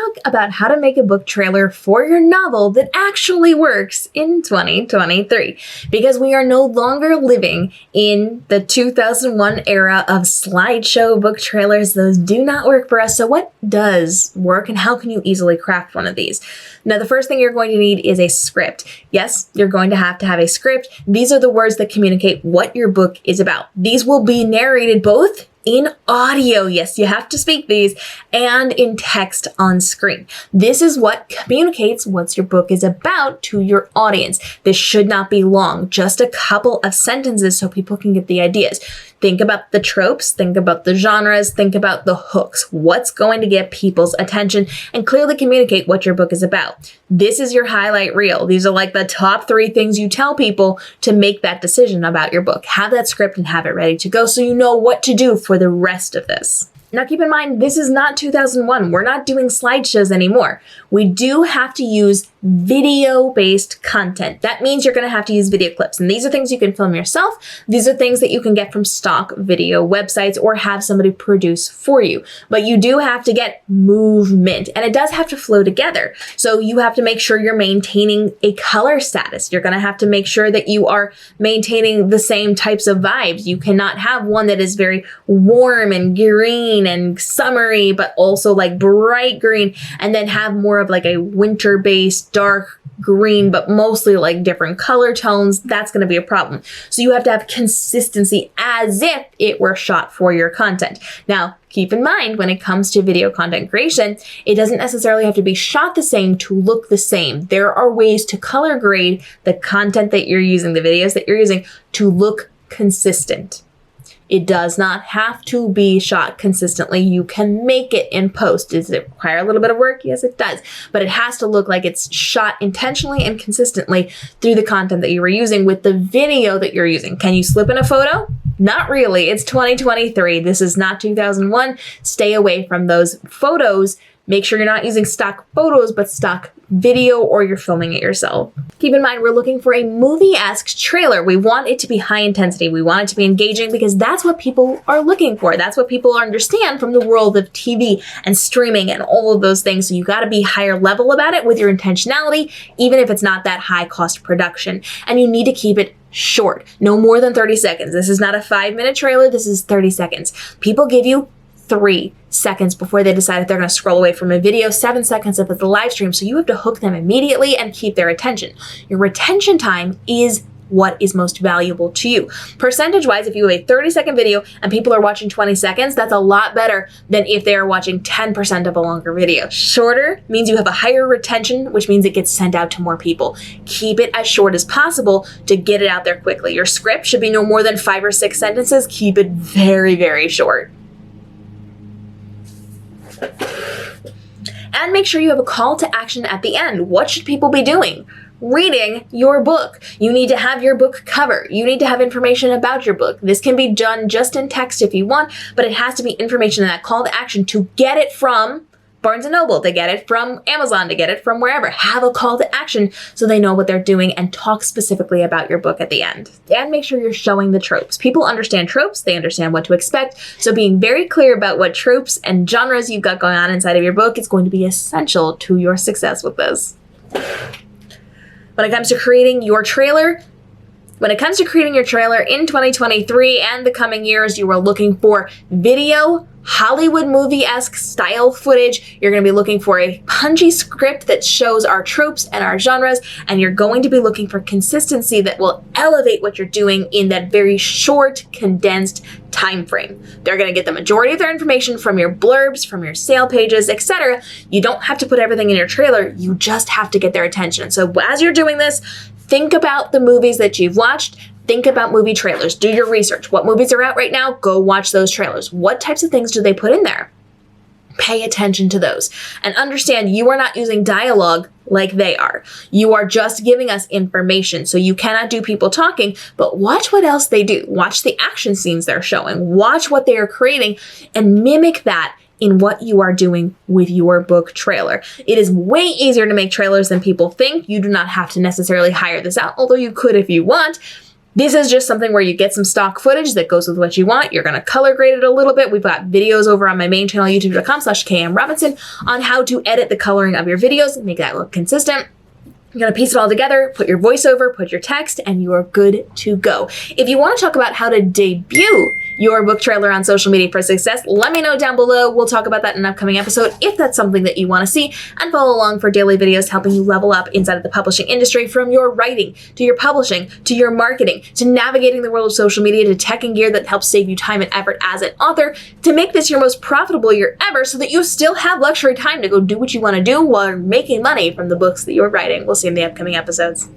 talk about how to make a book trailer for your novel that actually works in 2023. Because we are no longer living in the 2001 era of slideshow book trailers. Those do not work for us. So what does work, and how can you easily craft one of these? Now, the first thing you're going to need is a script. Yes, you're going to have a script. These are the words that communicate what your book is about. These will be narrated both in audio, yes, you have to speak these, and in text on screen. This is what communicates what your book is about to your audience. This should not be long, just a couple of sentences so people can get the ideas. Think about the tropes, think about the genres, think about the hooks. What's going to get people's attention and clearly communicate what your book is about. This is your highlight reel. These are like the top 3 things you tell people to make that decision about your book. Have that script and have it ready to go so you know what to do for the rest of this. Now keep in mind, this is not 2001. We're not doing slideshows anymore. We do have to use video-based content. That means you're going to have to use video clips. And these are things you can film yourself. These are things that you can get from stock video websites or have somebody produce for you. But you do have to get movement, and it does have to flow together. So you have to make sure you're maintaining a color status. You're going to have to make sure that you are maintaining the same types of vibes. You cannot have one that is very warm and green and summery, but also like bright green, and then have more of like a winter-based dark green, but mostly like different color tones. That's going to be a problem. So you have to have consistency as if it were shot for your content. Now, keep in mind, when it comes to video content creation, it doesn't necessarily have to be shot the same to look the same. There are ways to color grade the content that you're using, the videos that you're using, to look consistent. It does not have to be shot consistently. You can make it in post. Does it require a little bit of work? Yes, it does. But it has to look like it's shot intentionally and consistently through the content that you were using with the video that you're using. Can you slip in a photo? Not really. It's 2023. This is not 2001. Stay away from those photos. Make sure you're not using stock photos, but stock video, or you're filming it yourself. Keep in mind, we're looking for a movie-esque trailer. We want it to be high intensity. We want it to be engaging because that's what people are looking for. That's what people understand from the world of TV and streaming and all of those things. So you got to be higher level about it with your intentionality, even if it's not that high cost production. And you need to keep it short, no more than 30 seconds. This is not a 5-minute trailer. This is 30 seconds. People give you 3 seconds before they decide if they're going to scroll away from a video, 7 seconds if it's a live stream. So you have to hook them immediately and keep their attention. Your retention time is what is most valuable to you. Percentage-wise, if you have a 30-second video and people are watching 20 seconds, that's a lot better than if they are watching 10% of a longer video. Shorter means you have a higher retention, which means it gets sent out to more people. Keep it as short as possible to get it out there quickly. Your script should be no more than 5 or 6 sentences. Keep it very, very short. And make sure you have a call to action at the end. What should people be doing? Reading your book. You need to have your book cover. You need to have information about your book. This can be done just in text if you want, but it has to be information in that call to action to get it from Barnes & Noble, to get it from Amazon, to get it from wherever. Have a call to action so they know what they're doing and talk specifically about your book at the end. And make sure you're showing the tropes. People understand tropes, they understand what to expect. So being very clear about what tropes and genres you've got going on inside of your book is going to be essential to your success with this. When it comes to creating your trailer, in 2023 and the coming years, you are looking for video, Hollywood movie-esque style footage. You're going to be looking for a punchy script that shows our tropes and our genres, and you're going to be looking for consistency that will elevate what you're doing in that very short, condensed time frame. They're going to get the majority of their information from your blurbs, from your sale pages, etc. You don't have to put everything in your trailer. You just have to get their attention. So as you're doing this, think about the movies that you've watched. Think about movie trailers. Do your research. What movies are out right now? Go watch those trailers. What types of things do they put in there? Pay attention to those. And understand you are not using dialogue like they are. You are just giving us information. So you cannot do people talking, but watch what else they do. Watch the action scenes they're showing. Watch what they are creating and mimic that in what you are doing with your book trailer. It is way easier to make trailers than people think. You do not have to necessarily hire this out, although you could if you want. This is just something where you get some stock footage that goes with what you want. You're going to color grade it a little bit. We've got videos over on my main channel, youtube.com/KMRobinson, on how to edit the coloring of your videos and make that look consistent. You're going to piece it all together, put your voiceover, put your text, and you are good to go. If you want to talk about how to debut your book trailer on social media for success, let me know down below. We'll talk about that in an upcoming episode if that's something that you want to see, and follow along for daily videos helping you level up inside of the publishing industry, from your writing to your publishing to your marketing to navigating the world of social media to tech and gear that helps save you time and effort as an author to make this your most profitable year ever, so that you still have luxury time to go do what you want to do while you're making money from the books that you're writing. We'll see you in the upcoming episodes.